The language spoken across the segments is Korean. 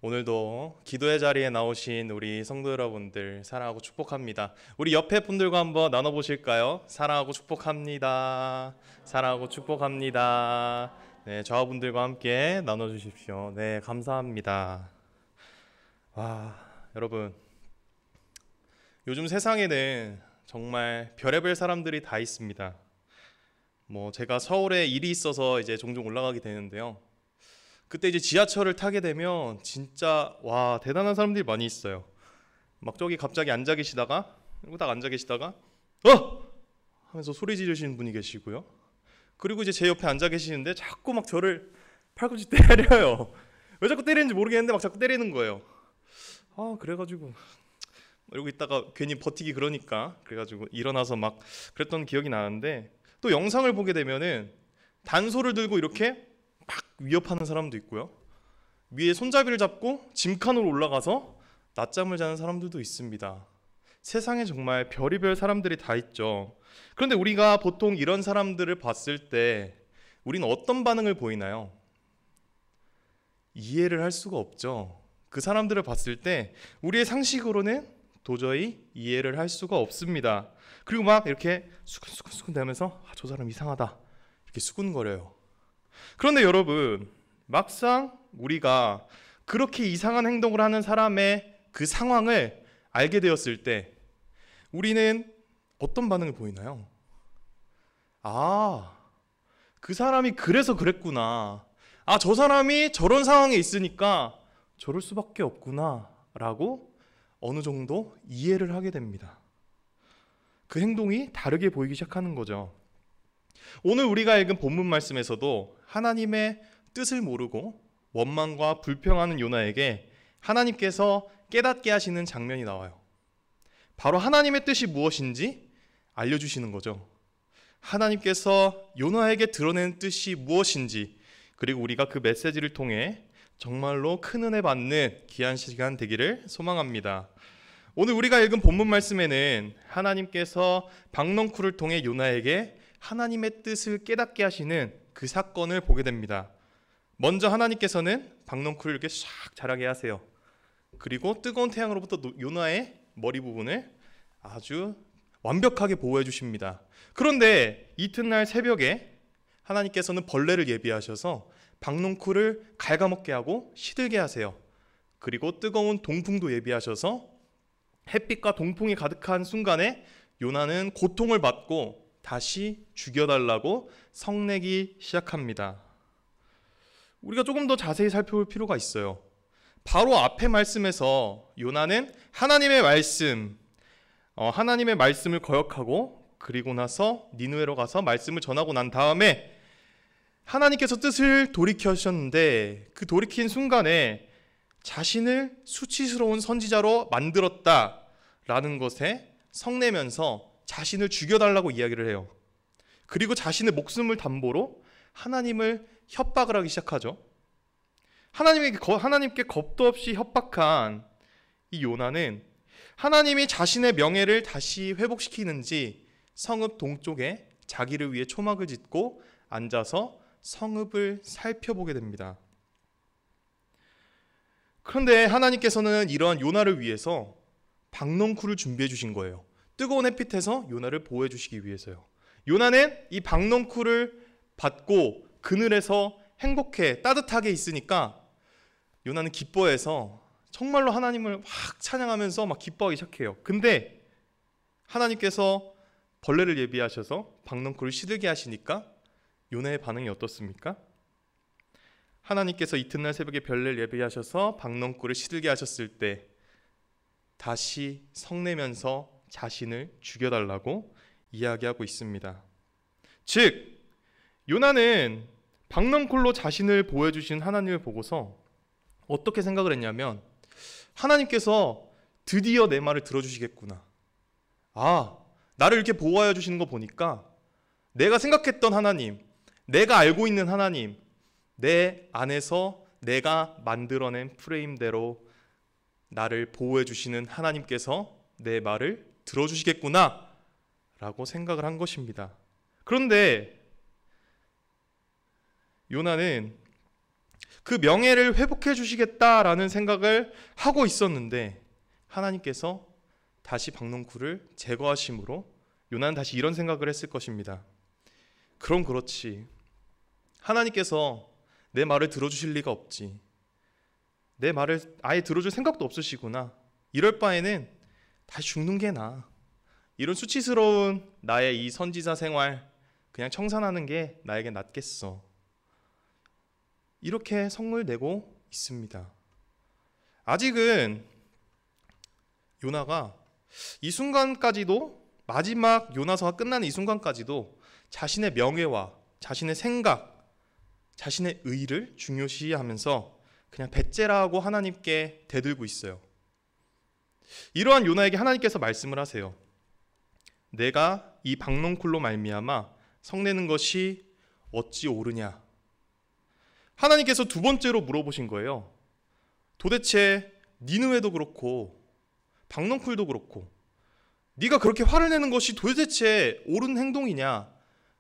오늘도 기도의 자리에 나오신 우리 성도 여러분들 사랑하고 축복합니다. 우리 옆에 분들과 한번 나눠보실까요? 사랑하고 축복합니다. 사랑하고 축복합니다. 네, 저하분들과 함께 나눠주십시오. 네, 감사합니다. 와, 여러분, 요즘 세상에는 정말 별의별 사람들이 다 있습니다. 제가 서울에 일이 있어서 이제 종종 올라가게 되는데요. 그때 이제 지하철을 타게 되면 진짜 와 대단한 사람들이 많이 있어요. 막 저기 갑자기 앉아 계시다가 그리고 딱 앉아 계시다가 하면서 소리 지르시는 분이 계시고요. 그리고 이제 제 옆에 앉아 계시는데 자꾸 막 저를 팔꿈치 때려요. 왜 자꾸 때리는지 모르겠는데 막 자꾸 때리는 거예요. 그래가지고 이러고 있다가 괜히 버티기 그래가지고 일어나서 막 그랬던 기억이 나는데, 또 영상을 보게 되면은 단소를 들고 이렇게 막 위협하는 사람도 있고요. 위에 손잡이를 잡고 짐칸으로 올라가서 낮잠을 자는 사람들도 있습니다. 세상에 정말 별의별 사람들이 다 있죠. 그런데 우리가 보통 이런 사람들을 봤을 때 우리는 어떤 반응을 보이나요? 이해를 할 수가 없죠. 그 사람들을 봤을 때 우리의 상식으로는 도저히 이해를 할 수가 없습니다. 그리고 막 이렇게 수근수근 대면서 저 사람 이상하다 이렇게 수근거려요. 그런데 여러분, 막상 우리가 그렇게 이상한 행동을 하는 사람의 그 상황을 알게 되었을 때 우리는 어떤 반응을 보이나요? 그 사람이 그래서 그랬구나. 저 사람이 저런 상황에 있으니까 저럴 수밖에 없구나 라고 어느 정도 이해를 하게 됩니다. 그 행동이 다르게 보이기 시작하는 거죠. 오늘 우리가 읽은 본문 말씀에서도 하나님의 뜻을 모르고 원망과 불평하는 요나에게 하나님께서 깨닫게 하시는 장면이 나와요. 바로 하나님의 뜻이 무엇인지 알려주시는 거죠. 하나님께서 요나에게 드러낸 뜻이 무엇인지, 그리고 우리가 그 메시지를 통해 정말로 큰 은혜 받는 귀한 시간 되기를 소망합니다. 오늘 우리가 읽은 본문 말씀에는 하나님께서 박넝쿨을 통해 요나에게 하나님의 뜻을 깨닫게 하시는 그 사건을 보게 됩니다. 먼저 하나님께서는 박넝쿨을 이렇게 샥 자라게 하세요. 그리고 뜨거운 태양으로부터 요나의 머리 부분을 아주 완벽하게 보호해 주십니다. 그런데 이튿날 새벽에 하나님께서는 벌레를 예비하셔서 박넝쿨을 갉아먹게 하고 시들게 하세요. 그리고 뜨거운 동풍도 예비하셔서 햇빛과 동풍이 가득한 순간에 요나는 고통을 받고 다시 죽여달라고 성내기 시작합니다. 우리가 조금 더 자세히 살펴볼 필요가 있어요. 바로 앞의 말씀에서 요나는 하나님의 말씀을 거역하고 그리고 나서 니느웨로 가서 말씀을 전하고 난 다음에 하나님께서 뜻을 돌이켜셨는데 그 돌이킨 순간에 자신을 수치스러운 선지자로 만들었다라는 것에 성내면서 자신을 죽여달라고 이야기를 해요. 그리고 자신의 목숨을 담보로 하나님을 협박을 하기 시작하죠. 하나님께 겁도 없이 협박한 이 요나는 하나님이 자신의 명예를 다시 회복시키는지 성읍 동쪽에 자기를 위해 초막을 짓고 앉아서 성읍을 살펴보게 됩니다. 그런데 하나님께서는 이러한 요나를 위해서 박넝쿨을 준비해 주신 거예요. 뜨거운 햇빛에서 요나를 보호해 주시기 위해서요. 요나는 이 박넝쿨을 받고 그늘에서 행복해 따뜻하게 있으니까 요나는 기뻐해서 정말로 하나님을 확 찬양하면서 막 기뻐하기 시작해요. 근데 하나님께서 벌레를 예비하셔서 박넝쿨을 시들게 하시니까 요나의 반응이 어떻습니까? 하나님께서 이튿날 새벽에 벌레를 예비하셔서 박넝쿨을 시들게 하셨을 때 다시 성내면서 자신을 죽여달라고 이야기하고 있습니다. 즉 요나는 박넝쿨로 자신을 보호해주신 하나님을 보고서 어떻게 생각을 했냐면, 하나님께서 드디어 내 말을 들어주시겠구나. 나를 이렇게 보호하여 주시는 거 보니까 내가 생각했던 하나님, 내가 알고 있는 하나님, 내 안에서 내가 만들어낸 프레임대로 나를 보호해 주시는 하나님께서 내 말을 들어주시겠구나 라고 생각을 한 것입니다. 그런데 요나는 그 명예를 회복해 주시겠다라는 생각을 하고 있었는데 하나님께서 다시 박농쿨을 제거하심으로 요나는 다시 이런 생각을 했을 것입니다. 그럼 그렇지. 하나님께서 내 말을 들어주실 리가 없지. 내 말을 아예 들어줄 생각도 없으시구나. 이럴 바에는 다시 죽는 게 나아. 이런 수치스러운 나의 이 선지자 생활 그냥 청산하는 게 나에게 낫겠어. 이렇게 성을 내고 있습니다. 아직은 요나가 이 순간까지도, 마지막 요나서가 끝나는 이 순간까지도 자신의 명예와 자신의 생각, 자신의 의를 중요시하면서 그냥 배째라하고 하나님께 대들고 있어요. 이러한 요나에게 하나님께서 말씀을 하세요. 내가 이 박농쿨로 말미암아 성내는 것이 어찌 옳으냐. 하나님께서 두 번째로 물어보신 거예요. 도대체 니느웨도 그렇고 박농쿨도 그렇고 네가 그렇게 화를 내는 것이 도대체 옳은 행동이냐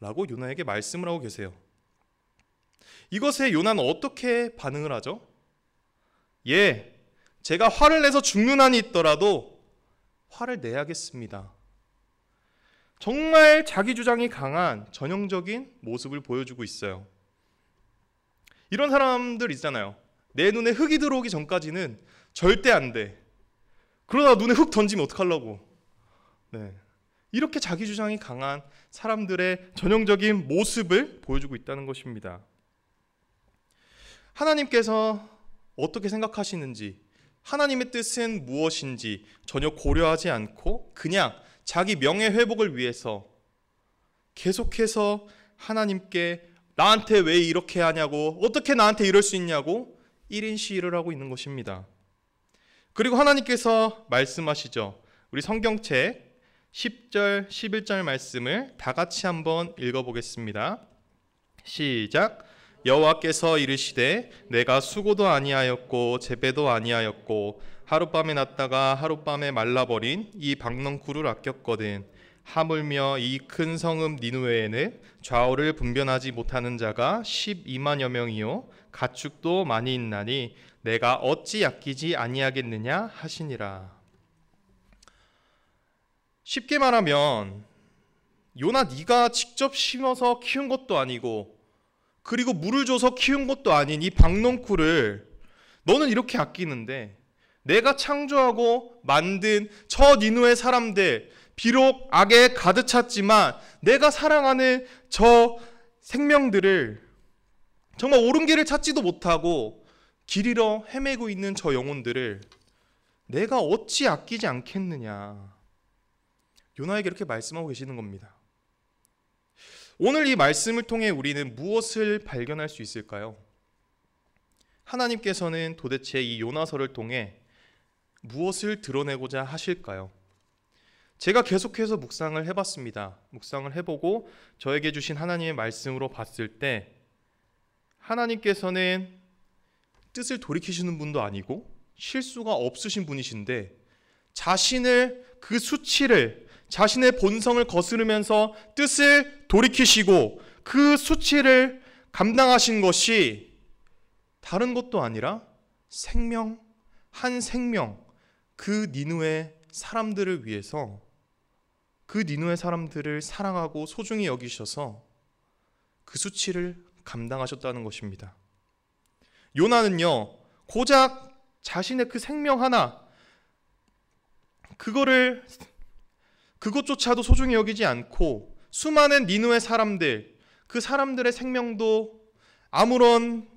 라고 요나에게 말씀을 하고 계세요. 이것에 요나는 어떻게 반응을 하죠? 예, 제가 화를 내서 죽는 한이 있더라도 화를 내야겠습니다. 정말 자기 주장이 강한 전형적인 모습을 보여주고 있어요. 이런 사람들 있잖아요. 내 눈에 흙이 들어오기 전까지는 절대 안 돼. 그러다 눈에 흙 던지면 어떡하려고. 네. 이렇게 자기 주장이 강한 사람들의 전형적인 모습을 보여주고 있다는 것입니다. 하나님께서 어떻게 생각하시는지, 하나님의 뜻은 무엇인지 전혀 고려하지 않고 그냥 자기 명예 회복을 위해서 계속해서 하나님께 나한테 왜 이렇게 하냐고, 어떻게 나한테 이럴 수 있냐고 1인 시위를 하고 있는 것입니다. 그리고 하나님께서 말씀하시죠. 우리 성경책 10절, 11절 말씀을 다 같이 한번 읽어보겠습니다. 시작. 여호와께서 이르시되 내가 수고도 아니하였고 재배도 아니하였고 하룻밤에 났다가 하룻밤에 말라버린 이 박농쿨을 아꼈거든. 하물며 이 큰 성읍 니느웨에는 좌우를 분변하지 못하는 자가 12만여 명이요 가축도 많이 있나니 내가 어찌 아끼지 아니하겠느냐 하시니라. 쉽게 말하면 요나 네가 직접 심어서 키운 것도 아니고 그리고 물을 줘서 키운 것도 아닌 이 박농쿨을 너는 이렇게 아끼는데 내가 창조하고 만든 저 니느웨 사람들, 비록 악에 가득 찼지만 내가 사랑하는 저 생명들을 정말 옳은 길을 찾지도 못하고 길 잃어 헤매고 있는 저 영혼들을 내가 어찌 아끼지 않겠느냐. 요나에게 이렇게 말씀하고 계시는 겁니다. 오늘 이 말씀을 통해 우리는 무엇을 발견할 수 있을까요? 하나님께서는 도대체 이 요나서를 통해 무엇을 드러내고자 하실까요? 제가 계속해서 묵상을 해봤습니다. 묵상을 해보고 저에게 주신 하나님의 말씀으로 봤을 때 하나님께서는 뜻을 돌이키시는 분도 아니고 실수가 없으신 분이신데 자신을 그 수치를 자신의 본성을 거스르면서 뜻을 돌이키시고 그 수치를 감당하신 것이 다른 것도 아니라 생명, 한 생명, 그 니느웨 사람들을 위해서 그 니느웨 사람들을 사랑하고 소중히 여기셔서 그 수치를 감당하셨다는 것입니다. 요나는요, 고작 자신의 그 생명 하나, 그것조차도 소중히 여기지 않고 수많은 니느웨 사람들, 그 사람들의 생명도 아무런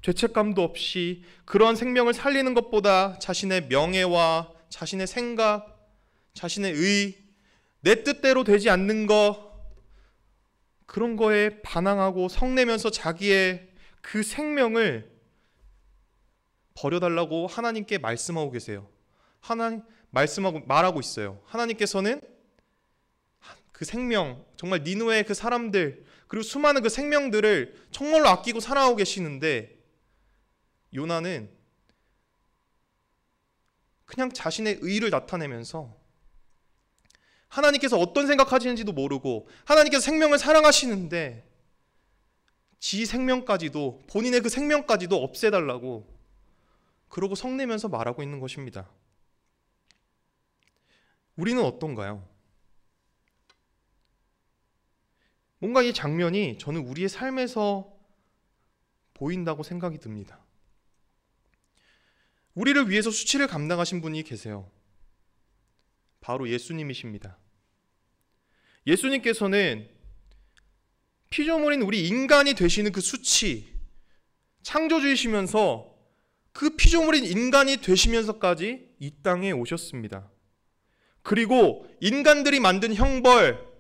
죄책감도 없이 그런 생명을 살리는 것보다 자신의 명예와 자신의 생각, 자신의 의, 내 뜻대로 되지 않는 것, 그런 거에 반항하고 성내면서 자기의 그 생명을 버려달라고 하나님께 말씀하고 계세요. 말하고 있어요. 하나님께서는 그 생명, 정말 니느웨의 그 사람들, 그리고 수많은 그 생명들을 정말로 아끼고 사랑하고 계시는데 요나는 그냥 자신의 의를 나타내면서 하나님께서 어떤 생각하시는지도 모르고 하나님께서 생명을 사랑하시는데 지 생명까지도, 본인의 그 생명까지도 없애달라고 그러고 성내면서 말하고 있는 것입니다. 우리는 어떤가요? 뭔가 이 장면이 저는 우리의 삶에서 보인다고 생각이 듭니다. 우리를 위해서 수치를 감당하신 분이 계세요. 바로 예수님이십니다. 예수님께서는 피조물인 우리 인간이 되시는 그 수치, 창조주이시면서 그 피조물인 인간이 되시면서까지 이 땅에 오셨습니다. 그리고 인간들이 만든 형벌,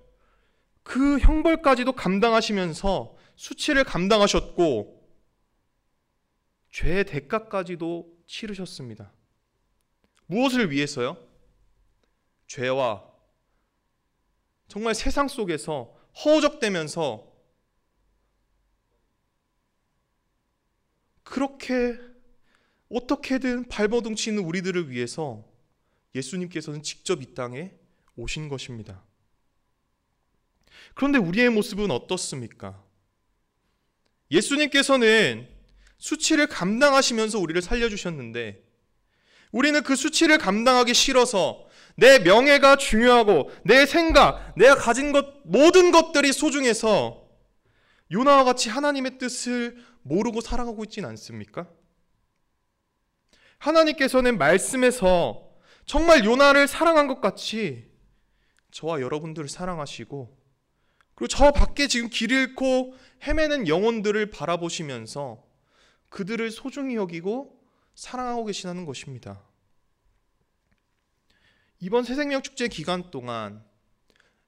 그 형벌까지도 감당하시면서 수치를 감당하셨고 죄의 대가까지도 치르셨습니다. 무엇을 위해서요? 죄와 정말 세상 속에서 허우적대면서 그렇게 어떻게든 발버둥치는 우리들을 위해서 예수님께서는 직접 이 땅에 오신 것입니다. 그런데 우리의 모습은 어떻습니까? 예수님께서는 수치를 감당하시면서 우리를 살려주셨는데 우리는 그 수치를 감당하기 싫어서 내 명예가 중요하고 내 생각, 내가 가진 것 모든 것들이 소중해서 요나와 같이 하나님의 뜻을 모르고 살아가고 있진 않습니까? 하나님께서는 말씀에서 정말 요나를 사랑한 것 같이 저와 여러분들을 사랑하시고 그리고 저 밖에 지금 길 잃고 헤매는 영혼들을 바라보시면서 그들을 소중히 여기고 사랑하고 계시다는 것입니다. 이번 새생명축제 기간 동안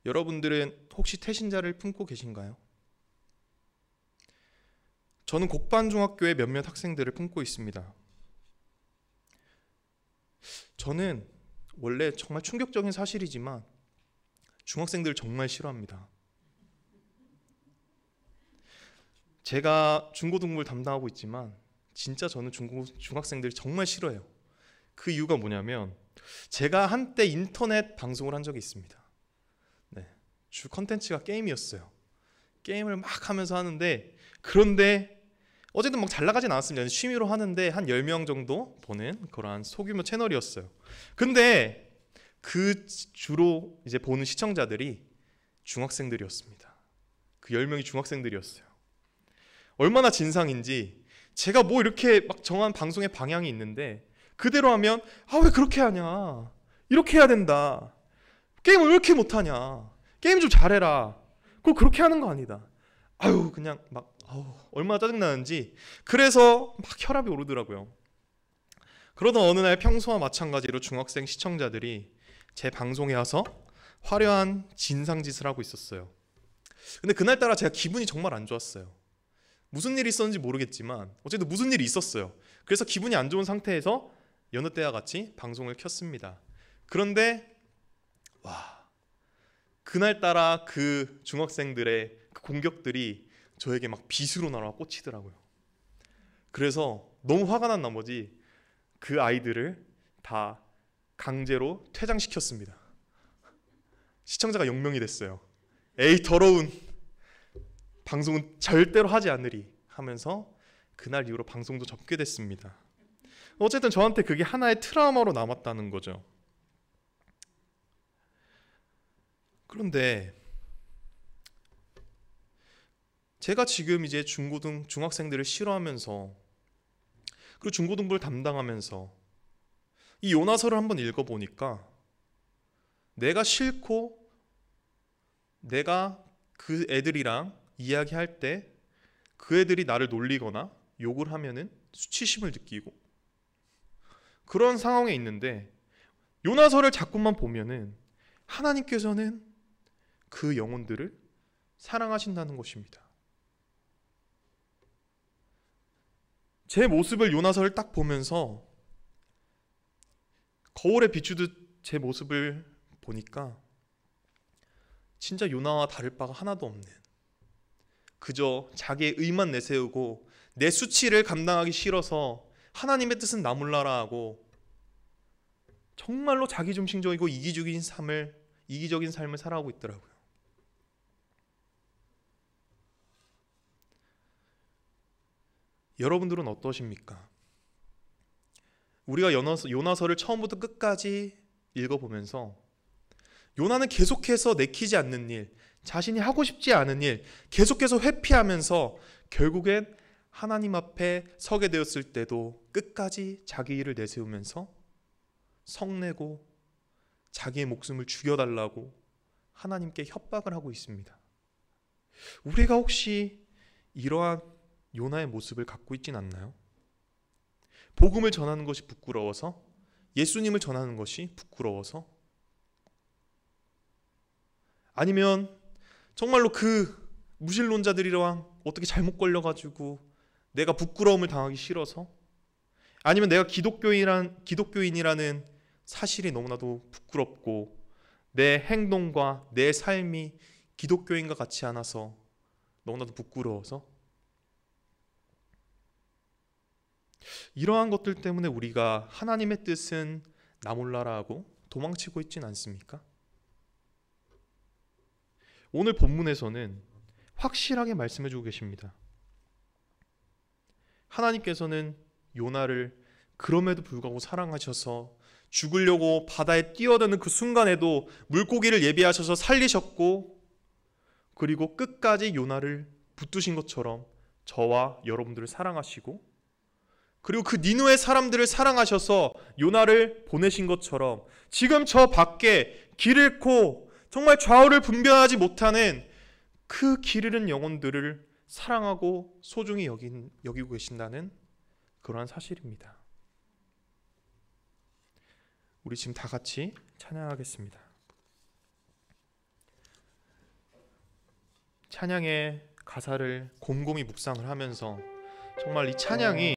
여러분들은 혹시 태신자를 품고 계신가요? 저는 곡반중학교의 몇몇 학생들을 품고 있습니다. 저는 원래 정말 충격적인 사실이지만 중학생들을 정말 싫어합니다. 제가 중고등부를 담당하고 있지만 진짜 저는 중학생들을 정말 싫어해요. 그 이유가 뭐냐면 제가 한때 인터넷 방송을 한 적이 있습니다. 네, 주 컨텐츠가 게임이었어요. 게임을 막 하면서 하는데 그런데 어쨌든 막 잘 나가진 않았습니다. 취미로 하는데 한 10명 정도 보는 그러한 소규모 채널이었어요. 근데 그 주로 이제 보는 시청자들이 중학생들이었습니다. 그 10명이 중학생들이었어요. 얼마나 진상인지 제가 뭐 이렇게 막 정한 방송의 방향이 있는데 그대로 하면 왜 그렇게 하냐, 이렇게 해야 된다, 게임을 왜 이렇게 못하냐, 게임 좀 잘해라, 그거 그렇게 하는 거 아니다. 그냥 막 얼마나 짜증나는지. 그래서 막 혈압이 오르더라고요. 그러던 어느 날 평소와 마찬가지로 중학생 시청자들이 제 방송에 와서 화려한 진상짓을 하고 있었어요. 근데 그날따라 제가 기분이 정말 안 좋았어요. 무슨 일이 있었는지 모르겠지만 어쨌든 무슨 일이 있었어요. 그래서 기분이 안 좋은 상태에서 여느 때와 같이 방송을 켰습니다. 그런데 그날따라 그 중학생들의 그 공격들이 저에게 막 빗으로 날아와 꽂히더라고요. 그래서 너무 화가 난 나머지 그 아이들을 다 강제로 퇴장시켰습니다. 시청자가 0명이 됐어요. 에이 더러운, 방송은 절대로 하지 않으리 하면서 그날 이후로 방송도 접게 됐습니다. 어쨌든 저한테 그게 하나의 트라우마로 남았다는 거죠. 그런데 제가 지금 이제 중학생들을 싫어하면서 그리고 중고등부를 담당하면서 이 요나서를 한번 읽어보니까 내가 싫고 내가 그 애들이랑 이야기할 때 그 애들이 나를 놀리거나 욕을 하면은 수치심을 느끼고 그런 상황에 있는데 요나서를 자꾸만 보면은 하나님께서는 그 영혼들을 사랑하신다는 것입니다. 제 모습을 요나서를 딱 보면서 거울에 비추듯 제 모습을 보니까 진짜 요나와 다를 바가 하나도 없는, 그저 자기의 의만 내세우고 내 수치를 감당하기 싫어서 하나님의 뜻은 나 몰라라 하고 정말로 자기중심적이고 이기적인 삶을 살아가고 있더라고요. 여러분들은 어떠십니까? 우리가 요나서를 처음부터 끝까지 읽어보면서 요나는 계속해서 내키지 않는 일, 자신이 하고 싶지 않은 일, 계속해서 회피하면서 결국엔 하나님 앞에 서게 되었을 때도 끝까지 자기 일을 내세우면서 성내고 자기의 목숨을 죽여달라고 하나님께 협박을 하고 있습니다. 우리가 혹시 이러한 요나의 모습을 갖고 있진 않나요? 복음을 전하는 것이 부끄러워서, 예수님을 전하는 것이 부끄러워서, 아니면 정말로 그 무신론자들이랑 어떻게 잘못 걸려가지고 내가 부끄러움을 당하기 싫어서, 아니면 내가 기독교인이라는 사실이 너무나도 부끄럽고 내 행동과 내 삶이 기독교인과 같지 않아서 너무나도 부끄러워서, 이러한 것들 때문에 우리가 하나님의 뜻은 나 몰라라 하고 도망치고 있진 않습니까? 오늘 본문에서는 확실하게 말씀해주고 계십니다. 하나님께서는 요나를 그럼에도 불구하고 사랑하셔서 죽으려고 바다에 뛰어드는 그 순간에도 물고기를 예비하셔서 살리셨고, 그리고 끝까지 요나를 붙드신 것처럼 저와 여러분들을 사랑하시고, 그리고 그 니느웨 사람들을 사랑하셔서 요나를 보내신 것처럼 지금 저 밖에 길 잃고 정말 좌우를 분별하지 못하는 그 길 잃은 영혼들을 사랑하고 소중히 여기고 계신다는 그러한 사실입니다. 우리 지금 다 같이 찬양하겠습니다. 찬양의 가사를 곰곰이 묵상을 하면서 정말 이 찬양이